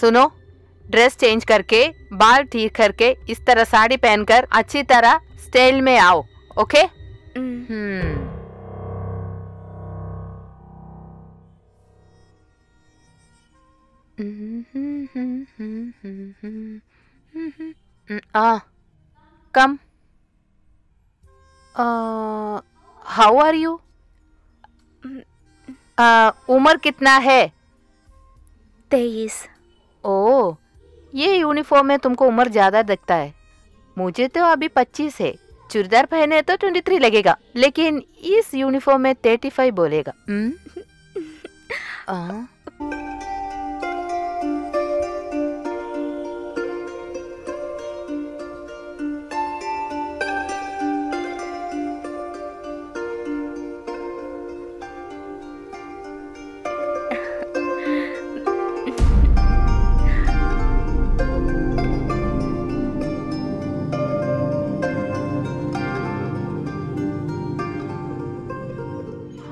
सुनो, dress change करके, बाल ठीक करके, इस तरह साड़ी पहनकर अच्छी तरह स्टाइल में आओ, okay? Come. How are you? उम्र कितना है? 23। ओह, ये यूनिफॉर्म में तुमको उम्र ज्यादा दिखता है। मुझे तो अभी 25 है। चूड़ीदार पहने तो 23 लगेगा, लेकिन इस यूनिफॉर्म में 35 बोलेगा।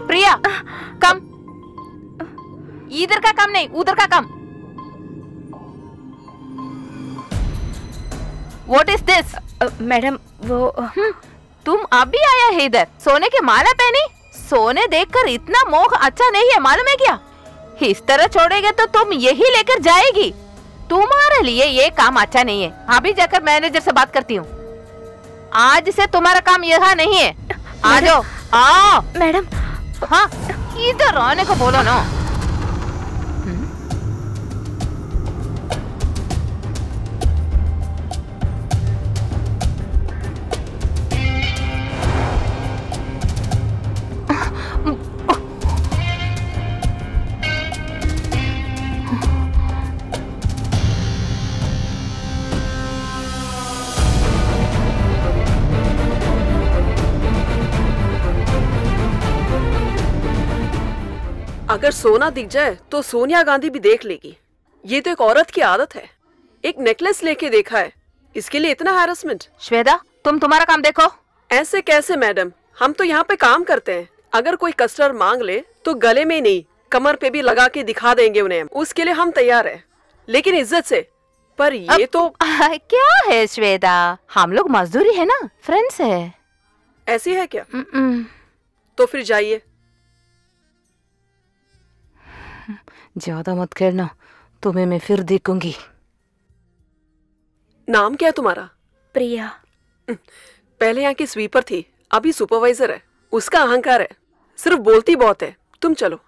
प्रिया, कम। इधर का काम नहीं, उधर का काम। What is this? मैडम वो तुम अभी आया है इधर, सोने के माला पहनी? सोने देखकर इतना मोह अच्छा नहीं है, मालूम है क्या? इस तरह छोड़ेगे तो तुम यही लेकर जाएगी। तुम्हारे लिए ये काम अच्छा नहीं है। अभी जाकर मैनेजर से बात करती हूँ। आज से तुम्हारा काम यहाँ नहीं है। आ जाओ। आओ मैडम। हाँ, इधर आने को बोलो ना। अगर सोना दिख जाए तो सोनिया गांधी भी देख लेगी। ये तो एक औरत की आदत है। एक नेकलेस लेके देखा है, इसके लिए इतना हैरेसमेंट। श्वेता, तुम तुम्हारा काम देखो। ऐसे कैसे मैडम, हम तो यहाँ पे काम करते हैं। अगर कोई कस्टमर मांग ले तो गले में नहीं, कमर पे भी लगा के दिखा देंगे उन्हें। उसके लिए हम तैयार है, लेकिन इज्जत से। पर ये तो क्या है श्वेता, हम लोग मजदूरी है ना, फ्रेंड्स है। ऐसी है क्या? तो फिर जाइए। ज्यादा मत कहना, तुम्हें मैं फिर देखूंगी। नाम क्या है तुम्हारा? प्रिया। पहले यहाँ की स्वीपर थी, अभी सुपरवाइजर है। उसका अहंकार है, सिर्फ बोलती बहुत है। तुम चलो।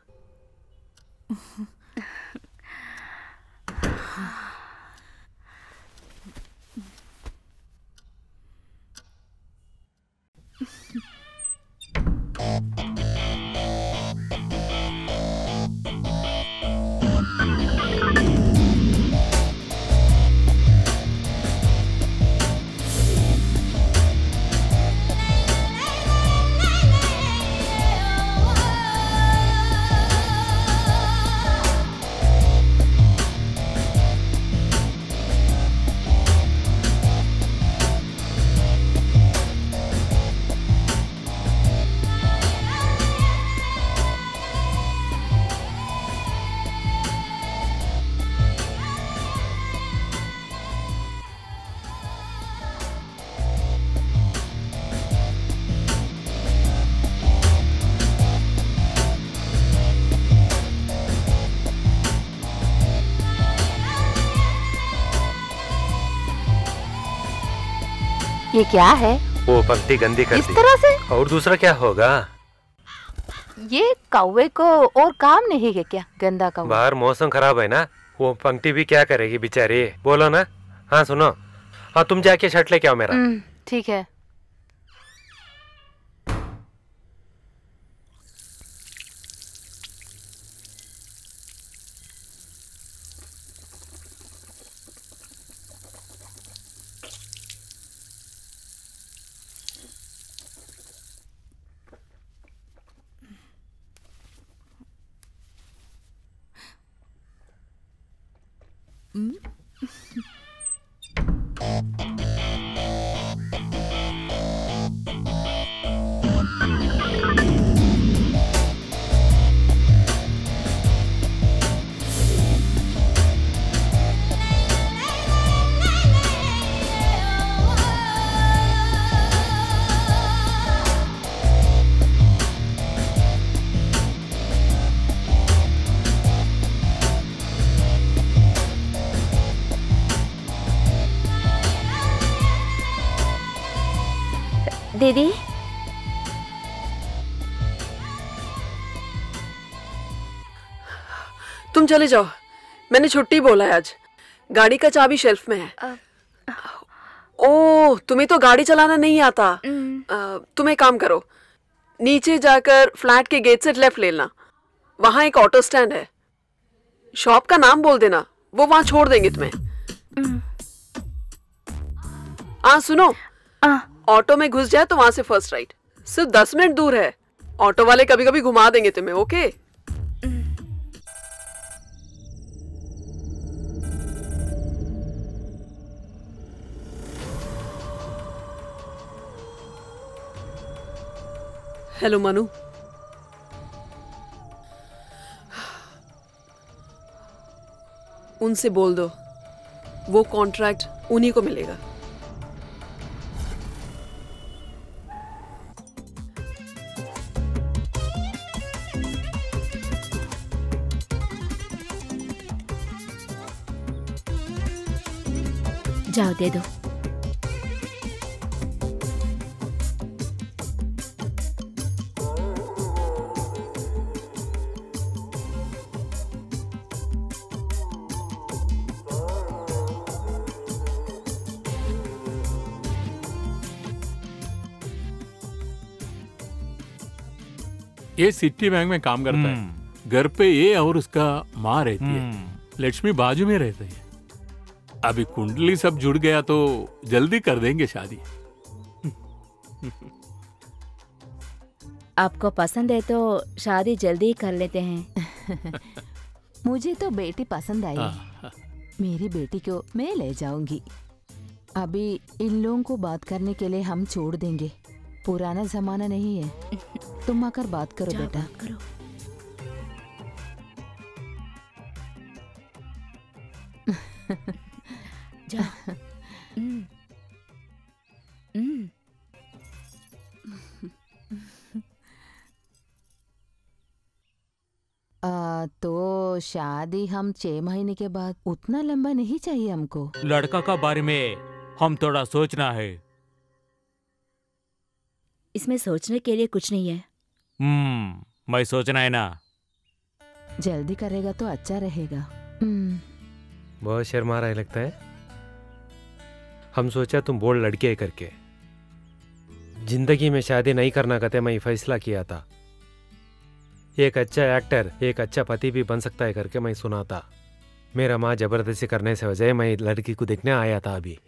ये क्या है? वो पंक्ति गंदी कर दी। इस तरह से? और दूसरा क्या होगा? ये कौवे को और काम नहीं है क्या? गंदा कौवा। बाहर मौसम खराब है ना, वो पंक्ति भी क्या करेगी बेचारी। बोलो ना। हाँ सुनो, हाँ तुम जाके शर्ट लेके आओ मेरा। ठीक है। दीदी तुम चले जाओ, मैंने छुट्टी बोला है आज। गाड़ी का चाबी शेल्फ में है। ओह, तुम्हें तो गाड़ी चलाना नहीं आता। तुम एक काम करो, नीचे जाकर फ्लैट के गेट से लेफ्ट लेना, वहां एक ऑटो स्टैंड है। शॉप का नाम बोल देना, वो वहां छोड़ देंगे तुम्हें। हाँ सुनो, ऑटो में घुस जाए तो वहां से फर्स्ट राइट, सिर्फ 10 मिनट दूर है। ऑटो वाले कभी कभी घुमा देंगे तुम्हें। ओके? हेलो मनु, उनसे बोल दो वो कॉन्ट्रैक्ट उन्हीं को मिलेगा। जाओ दे दो। ये सिटी बैंक में काम करता है। घर पे ये और उसका माँ रहती है। लक्ष्मी बाजू में रहती है। अभी कुंडली सब जुड़ गया तो जल्दी कर देंगे शादी। आपको पसंद है तो शादी जल्दी कर लेते हैं। मुझे तो बेटी पसंद आई है। मेरी बेटी को मैं ले जाऊंगी। अभी इन लोगों को बात करने के लिए हम छोड़ देंगे। पुराना जमाना नहीं है। तुम आकर बात करो बेटा। बात करो। जाओ। तो शादी हम 6 महीने के बाद, उतना लंबा नहीं चाहिए हमको। लड़का का बारे में हम थोड़ा सोचना है। इसमें सोचने के लिए कुछ नहीं है। मैं सोचना है ना। जल्दी करेगा तो अच्छा रहेगा। बहुत शर्मा रहा है लगता है। हम सोचा तुम बोल्ड लड़के है करके। जिंदगी में शादी नहीं करना कहते मैं फैसला किया था। एक अच्छा एक्टर, एक अच्छा पति भी बन सकता है करके मैं सुना था। मेरा माँ जबरदस्ती करने से वजह मैं लड़की को देखने आया था अभी,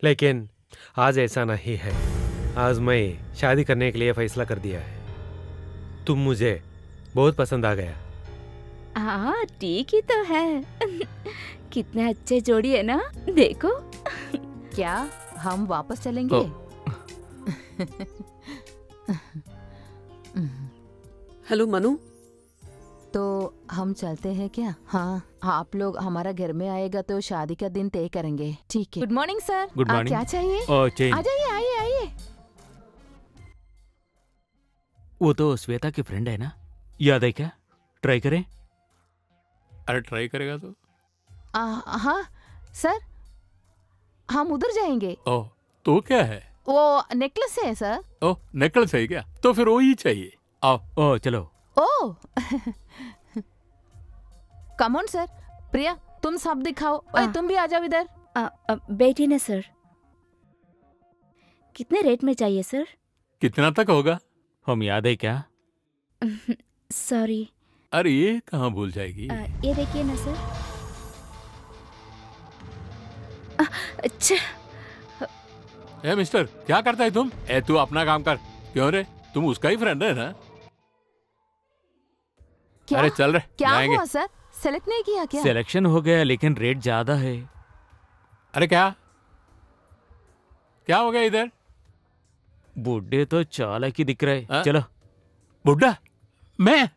लेकिन आज ऐसा नहीं है। आज मैं शादी करने के लिए फैसला कर दिया है। तुम मुझे बहुत पसंद आ गया। हाँ ठीक ही तो है। कितने अच्छे जोड़ी है ना, देखो। क्या हम वापस चलेंगे? हेलो मनु, तो हम चलते हैं क्या? हाँ, आप लोग हमारा घर में आएगा तो शादी का दिन तय करेंगे। ठीक है। Good morning sir. Good morning. क्या चाहिए? चेन। आ जाइए, आइए आइए। वो तो श्वेता की फ्रेंड है ना, याद है क्या? ट्राई करें? अरे ट्राई करेगा तो? हाँ सर, हम उधर जाएंगे। ओह, तो क्या है? वो नेकलेस है सर। ओह, नेकलेस है क्या? तो फिर वो ही चाहिए। आओ। चलो। ओह कम ऑन सर। प्रिया तुम सब दिखाओ। ओए तुम भी आ जाओ इधर। बेटी ने सर। कितने रेट में चाहिए सर? कितना तक होगा? हम याद है क्या? सॉरी। अरे ये कहाँ भूल जाएगी? ये देखिए ना सर। अच्छा। ए मिस्टर, क्या करता है तुम? तू अपना काम कर। क्यों रे, तुम उसका ही फ्रेंड है ना? क्या? अरे चल रे, क्या जाएंगे। हुआ सर? सेलेक्ट नहीं किया क्या? सिलेक्शन हो गया लेकिन रेट ज्यादा है। अरे क्या हो गया इधर? बुड्ढे तो चालाक ही दिख रहे। हाँ? चलो। बुड्ढा? मैं?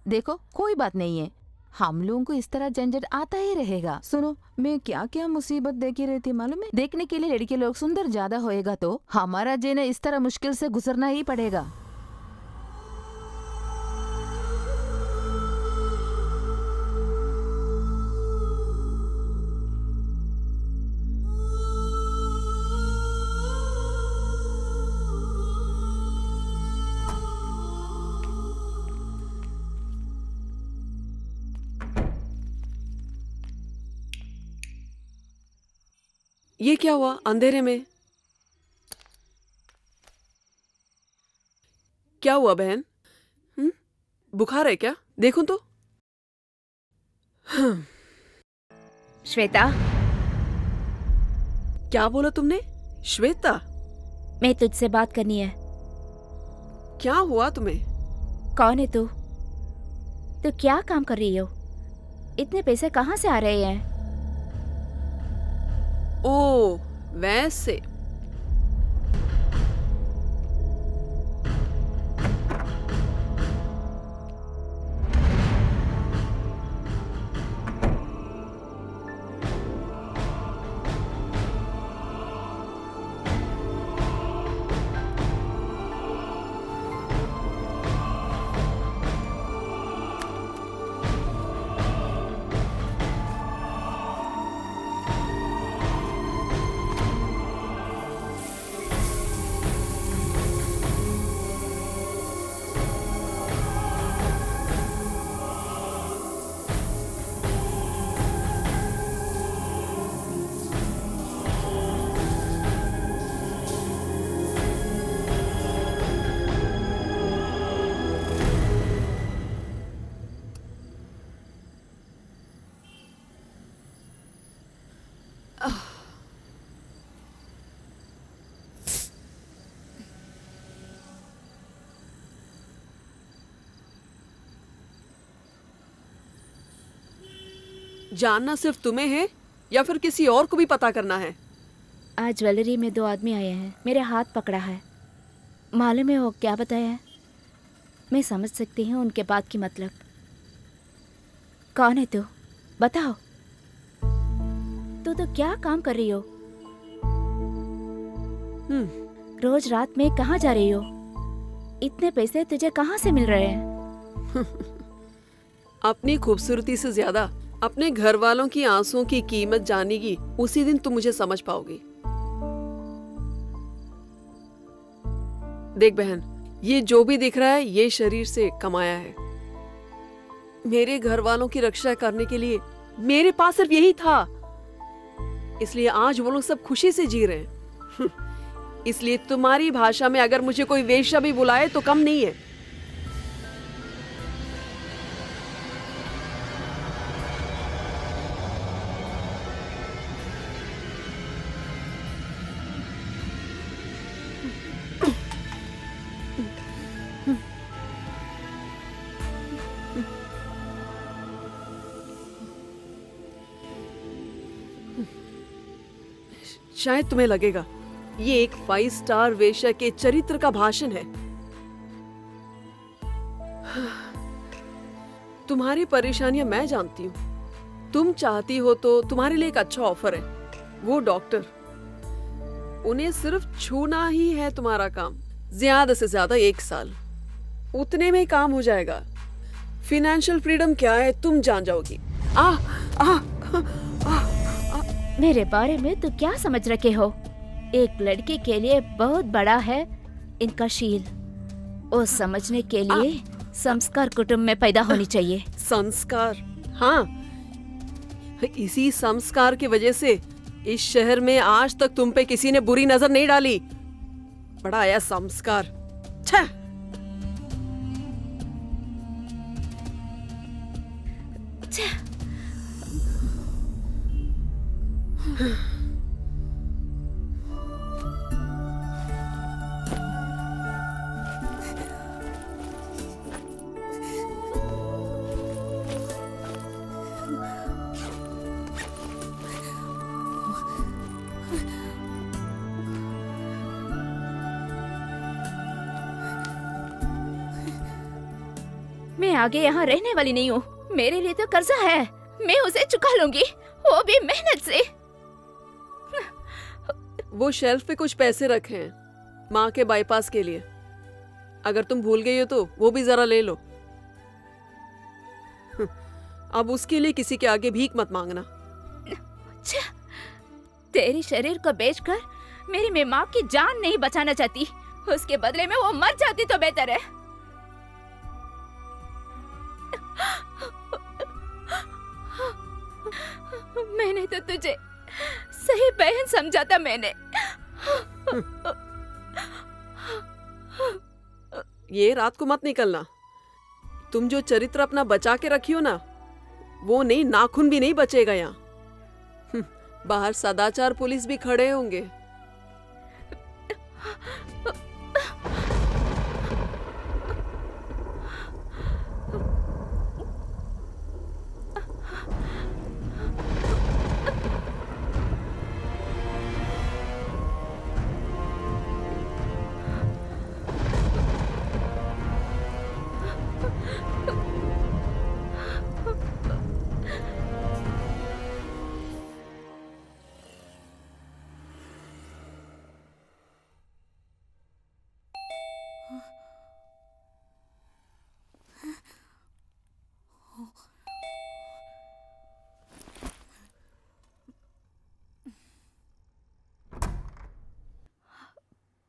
देखो कोई बात नहीं है, हम लोगों को इस तरह झंझट आता ही रहेगा। सुनो, मैं क्या क्या मुसीबत देखी रहती मालूम है? देखने के लिए लड़के लोग सुंदर ज्यादा होएगा तो हमारा जीना इस तरह मुश्किल से गुजरना ही पड़ेगा। ये क्या हुआ अंधेरे में? क्या हुआ बहन? बुखार है क्या? देखूं तो। श्वेता, क्या बोला तुमने? श्वेता, मैं तुझसे बात करनी है। क्या हुआ तुम्हें? कौन है तू? तू क्या काम कर रही हो? इतने पैसे कहाँ से आ रहे हैं? ओ, वैसे। जानना सिर्फ तुम्हें है या फिर किसी और को भी पता करना है? आज ज्वेलरी में 2 आदमी आए हैं, मेरे हाथ पकड़ा है। मालूम है वो क्या बताया है? मैं समझ सकती हूँ उनके बात की मतलब। कौन है तू? बताओ। तू तो क्या काम कर रही हो? रोज रात में कहाँ जा रही हो? इतने पैसे तुझे कहाँ से मिल रहे हैं? अपनी खूबसूरती से ज्यादा अपने घर वालों की आंसुओं की कीमत जानेगी उसी दिन तुम मुझे समझ पाओगी। देख बहन, ये जो भी दिख रहा है ये शरीर से कमाया है। मेरे घर वालों की रक्षा करने के लिए मेरे पास सिर्फ यही था, इसलिए आज वो लोग सब खुशी से जी रहे हैं। इसलिए तुम्हारी भाषा में अगर मुझे कोई वेश्या भी बुलाए तो कम नहीं है। शायद तुम्हें लगेगा ये एक 5 स्टार वेश्या के चरित्र का भाषण है। तुम्हारी परेशानियां मैं जानती हूँ। तुम चाहती हो तो तुम्हारे लिए एक अच्छा ऑफर है। वो डॉक्टर, उन्हें सिर्फ छूना ही है तुम्हारा काम। ज्यादा से ज्यादा 1 साल, उतने में ही काम हो जाएगा। फिनेंशियल फ्रीडम क्या है तुम जान जाओगी। मेरे बारे में तू क्या समझ रखे हो? एक लड़की के लिए बहुत बड़ा है इनका शील। वो समझने के लिए संस्कार कुटुंब में पैदा होनी चाहिए। संस्कार? हाँ, इसी संस्कार की वजह से इस शहर में आज तक तुम पे किसी ने बुरी नजर नहीं डाली। बड़ा आया संस्कार। छह। मैं आगे यहाँ रहने वाली नहीं हूँ। मेरे लिए तो कर्जा है, मैं उसे चुका लूंगी, वो भी मेहनत से। वो शेल्फ पे कुछ पैसे रखे हैं माँ के बाईपास के लिए। अगर तुम भूल गई हो तो वो भी जरा ले लो। अब उसके लिए किसी के आगे भीख मत मांगना। तेरी शरीर को बेचकर मेरी मैं माँ की जान नहीं बचाना चाहती। उसके बदले में वो मर जाती तो बेहतर है। मैंने तो तुझे ही बहन समझा था मैंने। ये रात को मत निकलना। तुम जो चरित्र अपना बचा के रखी हो ना, वो नहीं, नाखून भी नहीं बचेगा यहाँ। बाहर सदाचार पुलिस भी खड़े होंगे।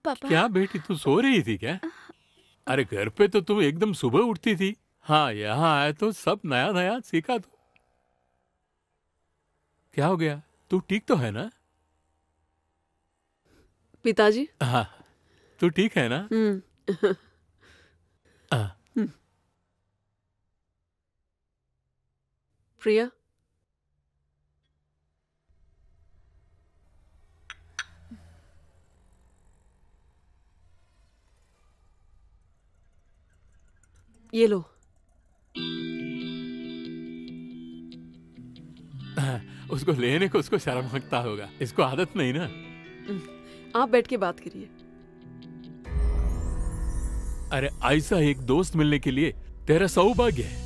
पापा। क्या बेटी, तू सो रही थी क्या? अरे घर पे तो तू एकदम सुबह उठती थी। हाँ, यहाँ आए तो सब नया नया सीखा। तो क्या हो गया? तू ठीक तो है ना? पिताजी। हाँ, तू ठीक है ना? प्रिया, ये लो। उसको लेने को उसको शर्म लगता होगा, इसको आदत नहीं ना। आप बैठ के बात करिए। अरे ऐसा एक दोस्त मिलने के लिए तेरा सौभाग्य है।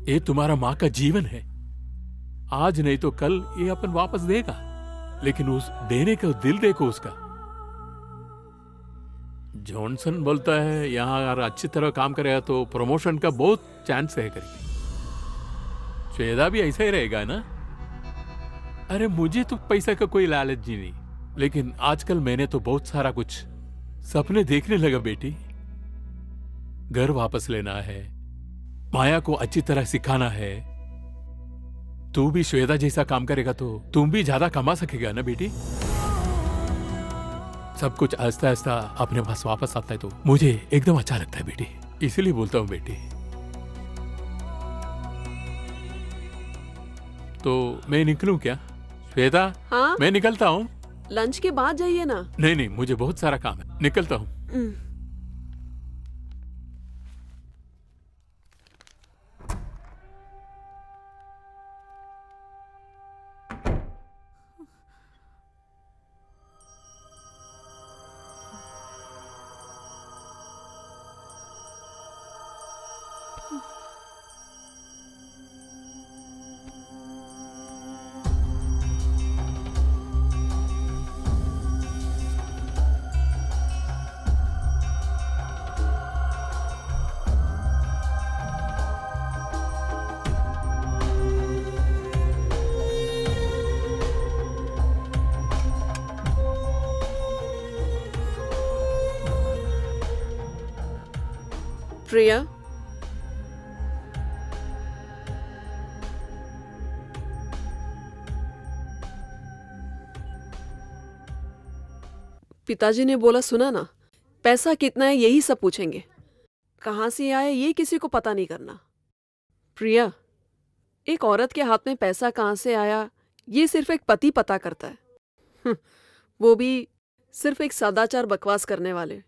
ये तुम्हारा माँ का जीवन है। आज नहीं तो कल ये अपन वापस देगा, लेकिन उस देने का दिल देखो उसका। जॉनसन बोलता है यहाँ अगर अच्छी तरह काम करेगा तो प्रमोशन का बहुत चांस है करके। श्वेता भी ऐसा ही रहेगा ना? अरे मुझे तो पैसा का कोई लालच जी नहीं, लेकिन आजकल मैंने तो बहुत सारा कुछ सपने देखने लगा बेटी। घर वापस लेना है, माया को अच्छी तरह सिखाना है। तू भी श्वेता जैसा काम करेगा तो तुम भी ज्यादा कमा सकेगा ना बेटी। सब कुछ आस्ता आस्ता अपने पास वापस आता है तो मुझे एकदम अच्छा लगता है बेटी, इसीलिए बोलता हूं बेटी। तो मैं निकलूं क्या श्वेता? हाँ? मैं निकलता हूँ। लंच के बाद जाइए ना। नहीं नहीं, मुझे बहुत सारा काम है, निकलता हूँ। प्रिया, पिताजी ने बोला सुना ना, पैसा कितना है यही सब पूछेंगे। कहाँ से आया ये किसी को पता नहीं करना। प्रिया, एक औरत के हाथ में पैसा कहाँ से आया ये सिर्फ एक पति पता करता है। वो भी सिर्फ एक सदाचार बकवास करने वाले।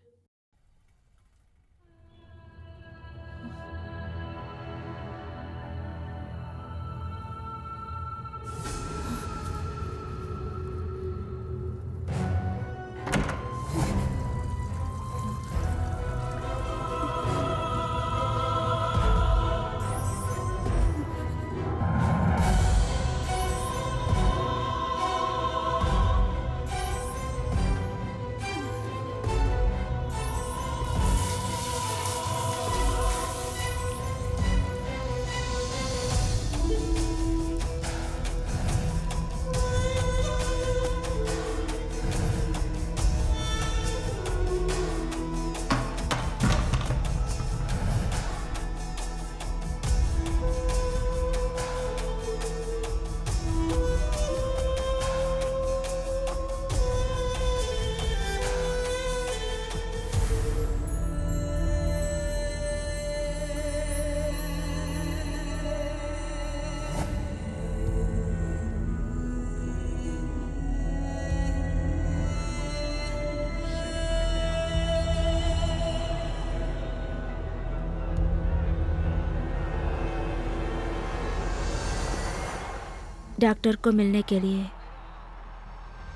डॉक्टर को मिलने के लिए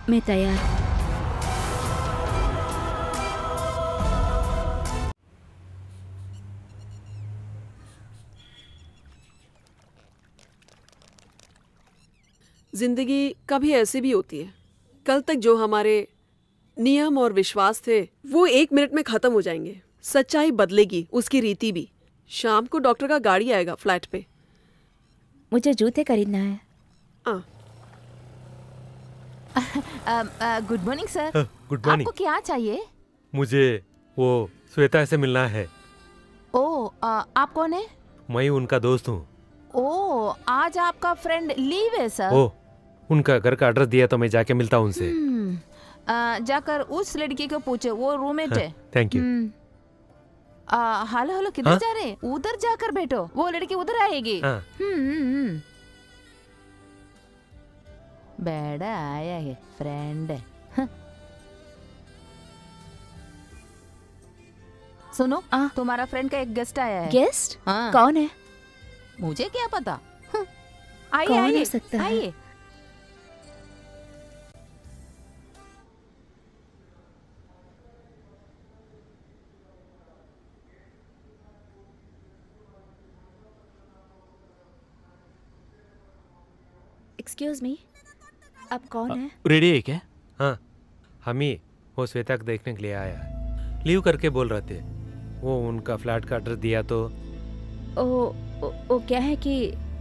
मैं तैयार हूँ। जिंदगी कभी ऐसी भी होती है, कल तक जो हमारे नियम और विश्वास थे वो 1 मिनट में खत्म हो जाएंगे। सच्चाई बदलेगी, उसकी रीति भी। शाम को डॉक्टर का गाड़ी आएगा फ्लैट पे। मुझे जूते खरीदना है। Good morning sir. Good morning. आपको क्या चाहिए? मुझे वो श्वेता से मिलना है। ओ, आप कौन है? मैं उनका दोस्त हूँ। ओ, आज आपका फ्रेंड लीव है सर। ओ, उनका घर का एड्रेस दिया तो मैं जाके मिलता हूँ उनसे। जाकर उस लड़की को पूछे, वो रूममेट है। Thank you. हेलो हेलो, किधर जा रहे? उधर जाकर बैठो, वो लड़की उधर आएगी। बेड़ा आया है, फ्रेंड है। सुनो, तुम्हारा फ्रेंड का एक गेस्ट आया है। गेस्ट? कौन है? मुझे क्या पता। आइए कौन आइए हो सकता है? आइए। एक्सक्यूज मी, आप कौन है? रेडी है क्या? हाँ, हम ही वो श्वेता को देखने के लिए आया है। लीव करके बोल रहे थे। वो उनका फ्लैट का एड्रेस दिया तो। ओ क्या है कि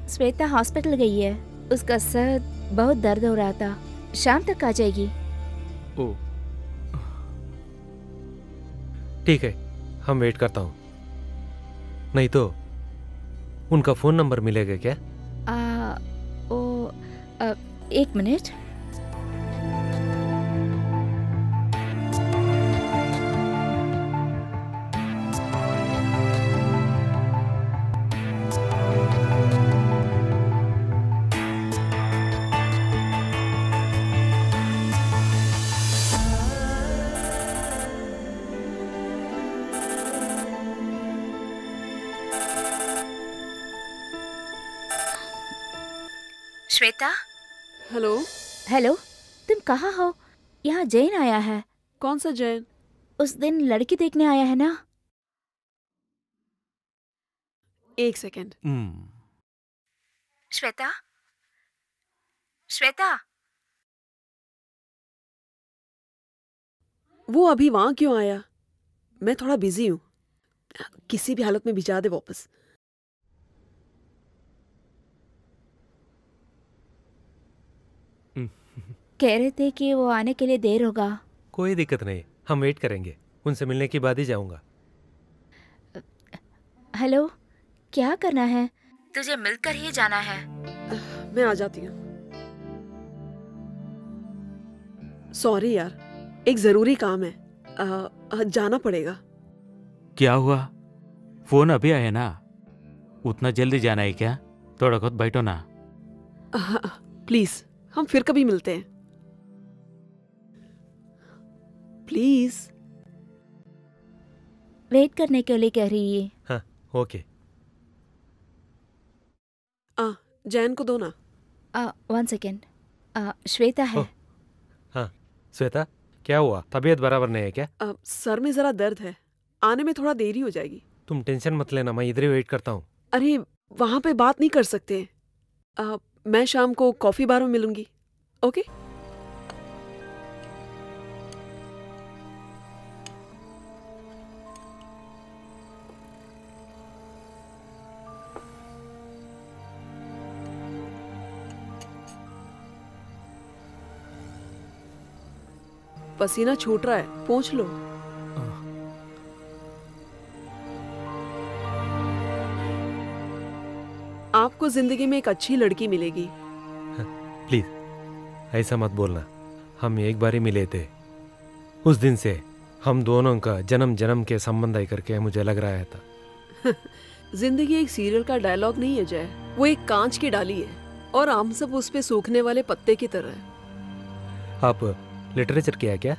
श्वेता हॉस्पिटल गई है, उसका सर बहुत दर्द हो रहा था, शाम तक आ जाएगी। ओ ठीक है, हम वेट करता हूँ। नहीं तो उनका फोन नंबर मिलेगा क्या? एक मिनट। श्वेता। हेलो। हेलो, तुम कहाँ हो? यहाँ जैन आया है। कौन सा जैन? उस दिन लड़की देखने आया है ना? एक सेकेंड। श्वेता, श्वेता। वो अभी वहां क्यों आया? मैं थोड़ा बिजी हूँ, किसी भी हालत में भिजा दे वापस। कह रहे थे कि वो आने के लिए देर होगा। कोई दिक्कत नहीं, हम वेट करेंगे। उनसे मिलने के बाद ही जाऊंगा। हेलो, क्या करना है? तुझे मिलकर ही जाना है। मैं आ जाती हूँ। सॉरी यार, एक जरूरी काम है, जाना पड़ेगा। क्या हुआ? फोन अभी आया ना, उतना जल्दी जाना है क्या? थोड़ा खुद बैठो ना। प्लीज, हम फिर कभी मिलते हैं, प्लीज। वेट करने के लिए कह रही है। हाँ, ओके। जैन को दो ना। 1 सेकेंड। श्वेता है। हाँ, श्वेता, क्या हुआ? तबीयत बराबर नहीं है क्या? सर में जरा दर्द है, आने में थोड़ा देरी हो जाएगी। तुम टेंशन मत लेना, मैं इधर ही वेट करता हूँ। अरे वहां पे बात नहीं कर सकते। मैं शाम को कॉफी बार में मिलूंगी, ओके? पसीना छूट रहा है, पोंछ लो। आपको जिंदगी में एक अच्छी लड़की मिलेगी। प्लीज ऐसा मत बोलना, हम एक बार ही मिले थे। उस दिन से हम दोनों का जन्म जन्म के संबंध है करके मुझे लग रहा था। जिंदगी एक सीरियल का डायलॉग नहीं है जय, वो एक कांच की डाली है और हम सब उस पे सूखने वाले पत्ते की तरह है। आप लिटरेचर किया क्या?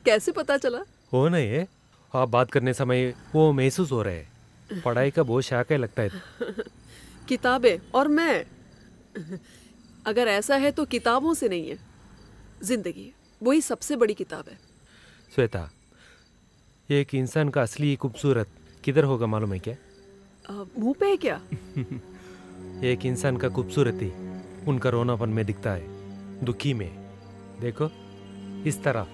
कैसे पता चला? हो नहीं है, आप बात करने समय वो महसूस हो रहे हैं। पढ़ाई का बहुत शाख है लगता है। किताबें और मैं अगर ऐसा है तो किताबों से नहीं है, जिंदगी वही सबसे बड़ी किताब है। श्वेता, एक इंसान का असली खूबसूरत किधर होगा मालूम है क्या? मुंह पे है क्या? एक इंसान का खूबसूरती उनका रोनापन में दिखता है, दुखी में। देखो इस तरह।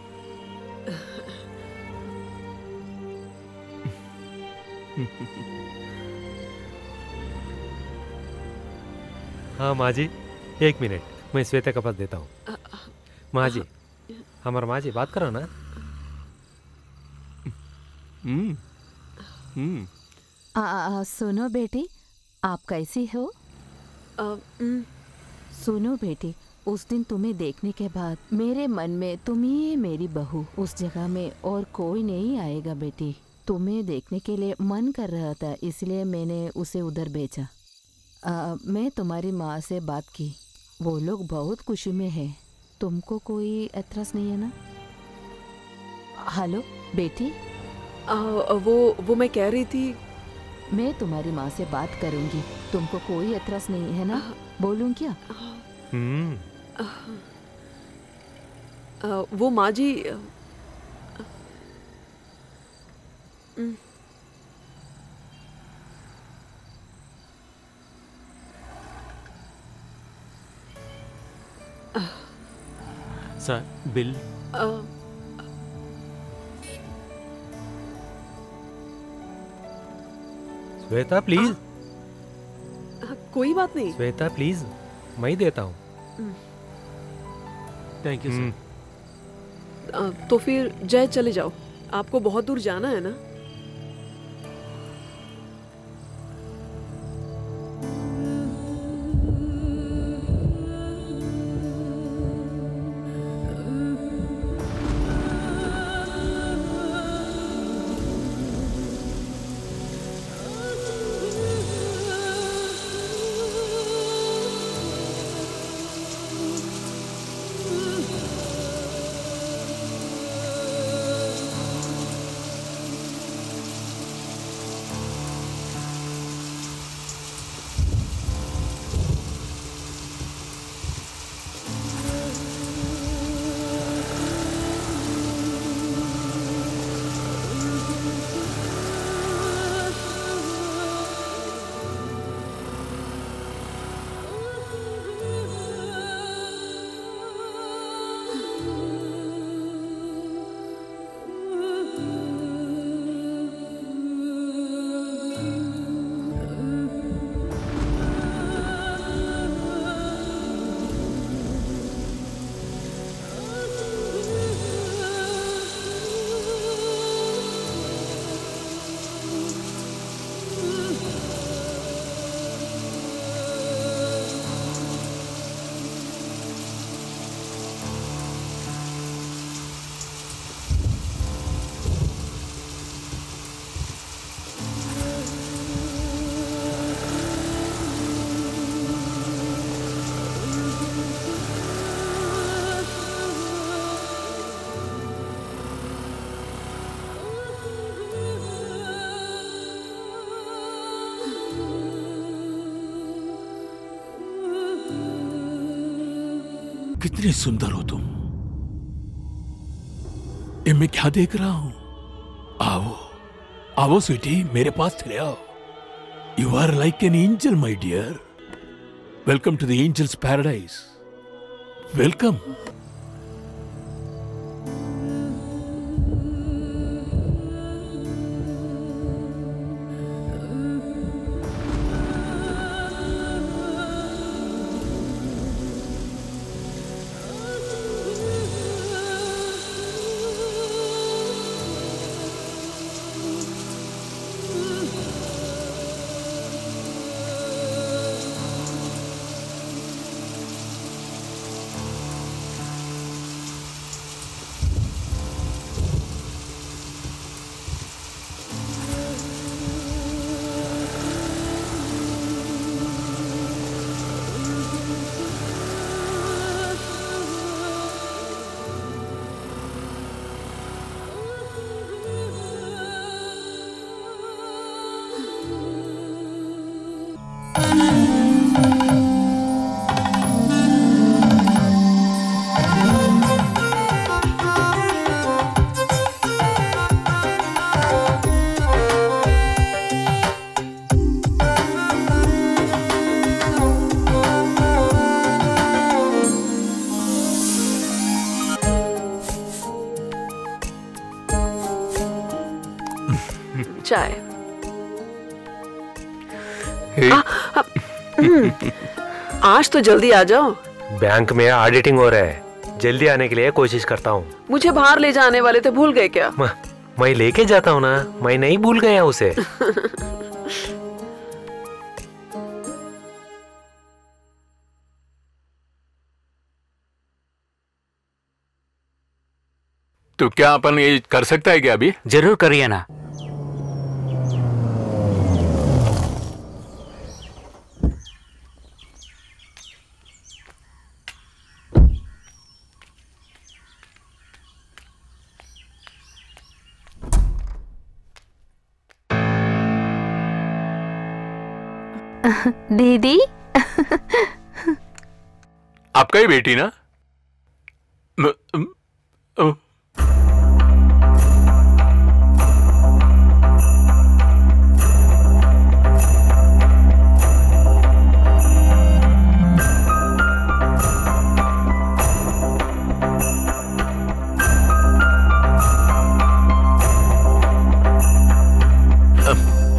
हाँ माँ जी, एक मिनट, मैं श्वेता का पास देता हूँ। माँ जी, हमारा माँ जी बात करो ना। सुनो बेटी, आप कैसी हो? सुनो बेटी, उस दिन तुम्हें देखने के बाद मेरे मन में तुम ही है मेरी बहू, उस जगह में और कोई नहीं आएगा बेटी। तुम्हें देखने के लिए मन कर रहा था, इसलिए मैंने उसे उधर भेजा। मैं तुम्हारी माँ से बात की, वो लोग बहुत खुशी में है। तुमको कोई एतराज नहीं है ना? हेलो बेटी। वो मैं कह रही थी, मैं तुम्हारी माँ से बात करूंगी, तुमको कोई एतराज नहीं है ना? बोलूं क्या? वो माँ जी, सर बिल। श्वेता प्लीज। कोई बात नहीं। श्वेता प्लीज, मैं ही देता हूँ। Thank you sir. तो फिर जय चले जाओ, आपको बहुत दूर जाना है ना? कितनी सुंदर हो तुम। ये मैं क्या देख रहा हूं? आओ आओ स्वीटी, मेरे पास चले आओ। You are like an angel my dear. Welcome to the angels paradise. Welcome. चाय। आज तो जल्दी आ जाओ। बैंक में ऑडिटिंग हो रहा है, जल्दी आने के लिए कोशिश करता हूँ। मुझे बाहर ले जाने वाले थे, भूल गए क्या? मैं लेके जाता हूँ ना, मैं नहीं भूल गया उसे। तो क्या अपन ये कर सकता है क्या अभी? जरूर करिए ना। दीदी आपका ही बेटी ना?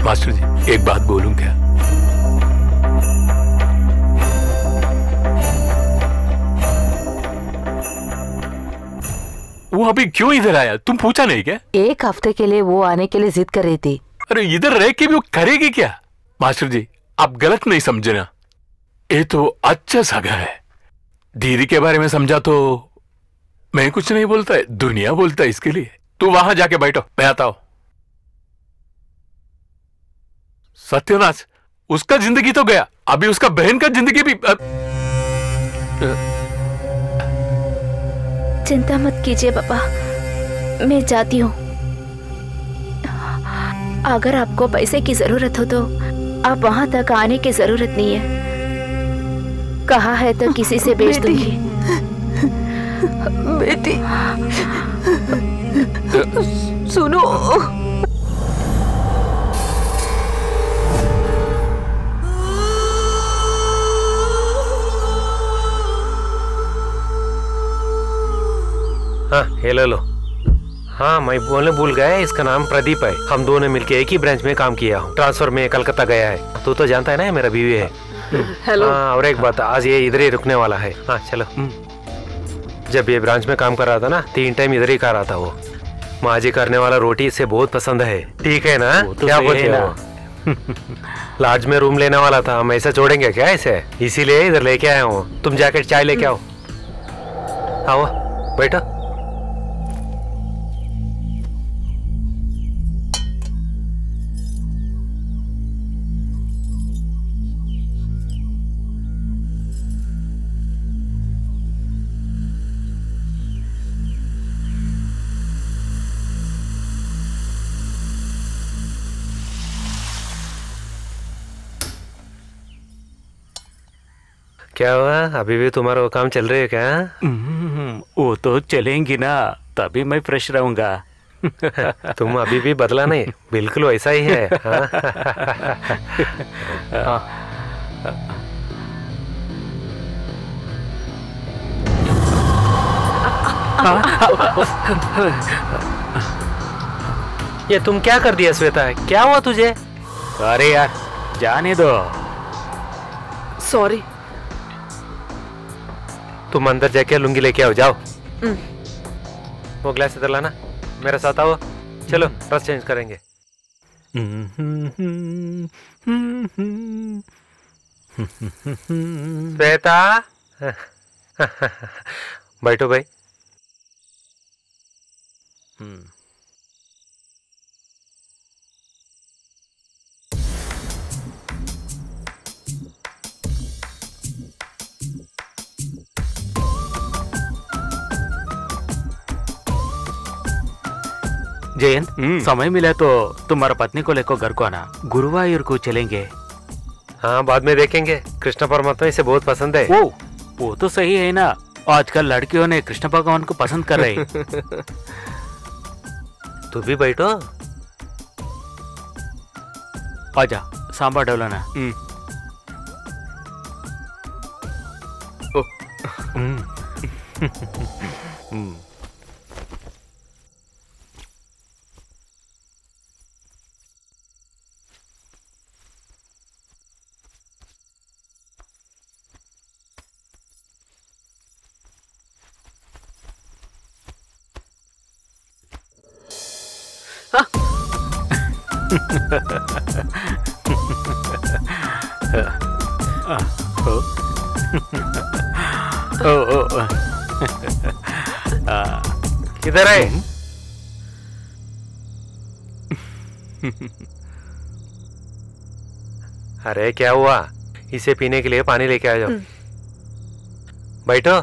मास्टर जी, एक बात बोलूं क्या? वो अभी क्यों इधर आया, तुम पूछा नहीं क्या? एक हफ्ते के लिए वो आने के लिए जिद कर रही थी। अरे इधर रह के भी वो करेगी क्या? मास्टर जी, आप गलत नहीं समझना, ये तो अच्छा सगा है। दीदी के बारे में समझा तो मैं कुछ नहीं बोलता है, दुनिया बोलता है इसके लिए। तू वहां जाके बैठो, मैं आता हूं। सत्यानाश, उसका जिंदगी तो गया, अभी उसका बहन का जिंदगी भी। चिंता मत कीजिए पापा, मैं जाती हूँ। अगर आपको पैसे की जरूरत हो तो आप वहां तक आने की जरूरत नहीं है। कहा है तो किसी से बेच दूंगी। बेटी सुनो, हाँ ये ले लो। हाँ मैं बोलने भूल गया, इसका नाम प्रदीप है। हम दोनों मिलके एक ही ब्रांच में काम किया हूँ। ट्रांसफर में कलकत्ता गया है। तू तो जानता है ना, ये मेरा बीवी है। हेलो। हाँ, और एक बात, आज ये इधर ही रुकने वाला है। हाँ चलो। जब ये ब्रांच में काम कर रहा था ना, 3 टाइम इधर ही खा रहा था वो। माँ जी करने वाला रोटी इसे बहुत पसंद है। ठीक है ना? तो क्या बोलते हो? लॉज में रूम लेने वाला था, हम ऐसा छोड़ेंगे क्या इसे? इसीलिए इधर लेके आया हूँ। तुम जाकर चाय लेके आओ। आओ बैठो। क्या हुआ, अभी भी तुम्हारा वो काम चल रही है क्या? वो तो चलेंगी ना, तभी मैं फ्रेश रहूंगा। तुम अभी भी बदला नहीं, बिल्कुल वैसा ही है। ये तुम क्या कर दिया श्वेता? क्या हुआ तुझे? अरे यार जाने दो। सॉरी। तुम अंदर जाके लुंगी लेके आओ, जाओ। वो ग्लास इधर लाना, मेरे साथ आओ। चलो ड्रेस चेंज करेंगे। श्वेता बैठो भाई। जयंत, समय मिला तो तुम्हारा पत्नी को लेकर घर को आना, गुरुवायूर को चलेंगे। हाँ बाद में देखेंगे। कृष्ण परमात्मा इसे बहुत पसंद है। वो तो सही है ना, आजकल लड़कियों ने कृष्ण भगवान को पसंद कर रहे। तू भी बैठो। आजा, सांभर डोलाना। किधर है? अरे क्या हुआ? इसे पीने के लिए पानी लेके आ जाओ। बैठो।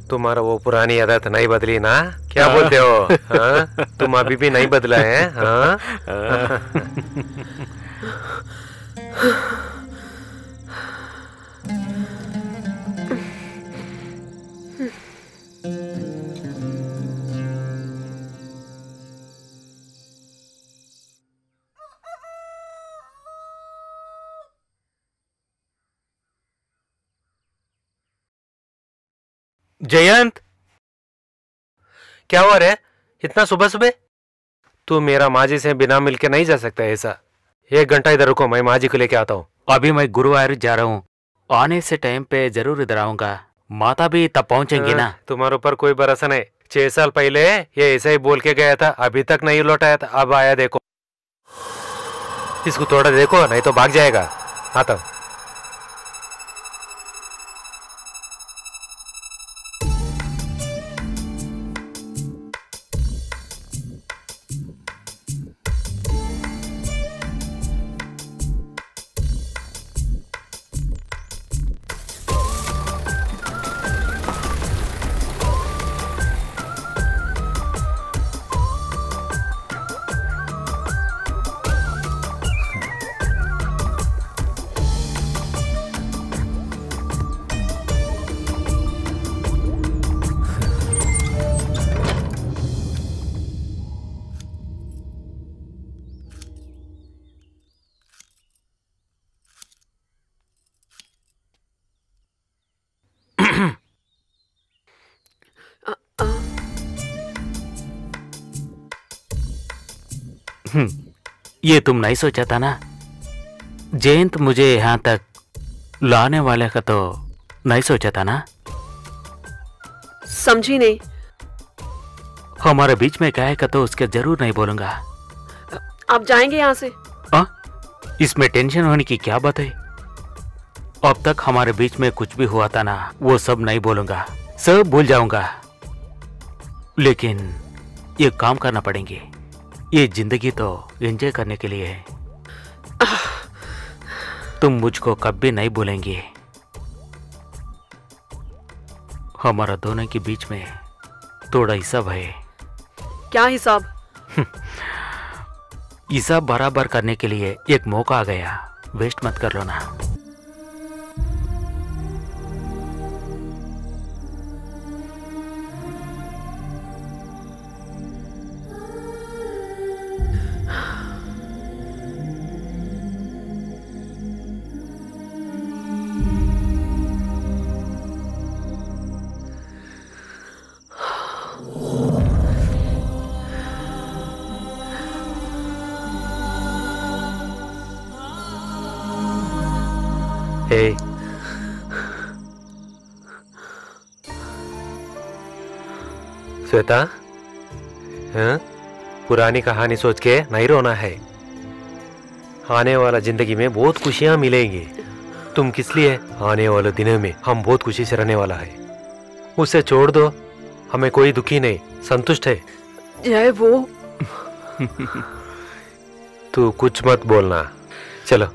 तुम्हारा वो पुरानी आदत नहीं बदली ना? क्या बोलते हो? हाँ? तुम अभी भी नहीं बदला है? हाँ? जयंत, क्या हुआ रे? इतना सुबह सुबह? तू मेरा माजी से बिना मिलके नहीं जा सकता ऐसा। 1 घंटा इधर रुको, मैं माजी को लेके आता हूँ। अभी मैं गुरुवार जा रहा हूँ, आने से टाइम पे जरूर इधर आऊंगा। माता भी तब पहुंचेंगी ना? तुम्हारे ऊपर कोई भरोसा नहीं। 6 साल पहले ये ऐसा ही बोल के गया था, अभी तक नहीं लौटाया था। अब आया, देखो इसको थोड़ा देखो, नहीं तो भाग जाएगा। आता हूँ। ये तुम नहीं सोचा था ना? जयंत मुझे यहाँ तक लाने वाले का तो नहीं सोचा था ना? समझी नहीं। हमारे बीच में क्या है का तो उसके जरूर नहीं बोलूंगा। आप जाएंगे यहाँ से? इसमें टेंशन होने की क्या बात है? अब तक हमारे बीच में कुछ भी हुआ था ना, वो सब नहीं बोलूंगा, सब भूल जाऊंगा। लेकिन ये काम करना पड़ेंगे। ये जिंदगी तो एंजॉय करने के लिए है। तुम मुझको कभी नहीं भूलेंगे। हमारा दोनों के बीच में थोड़ा हिसाब है। क्या हिसाब? हिसाब बराबर करने के लिए एक मौका आ गया, वेस्ट मत कर लो ना। श्वेता, हाँ? पुरानी कहानी सोच के नहीं रोना है। आने वाला जिंदगी में बहुत खुशियां मिलेंगी। तुम किस लिए? आने वाले दिनों में हम बहुत खुशी से रहने वाला है। उसे छोड़ दो, हमें कोई दुखी नहीं, संतुष्ट है। जय वो तू कुछ मत बोलना। चलो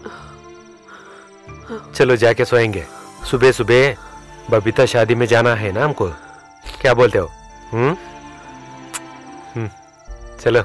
चलो जाके सोएंगे। सुबह सुबह बबीता शादी में जाना है ना हमको। क्या बोलते हो? चलो।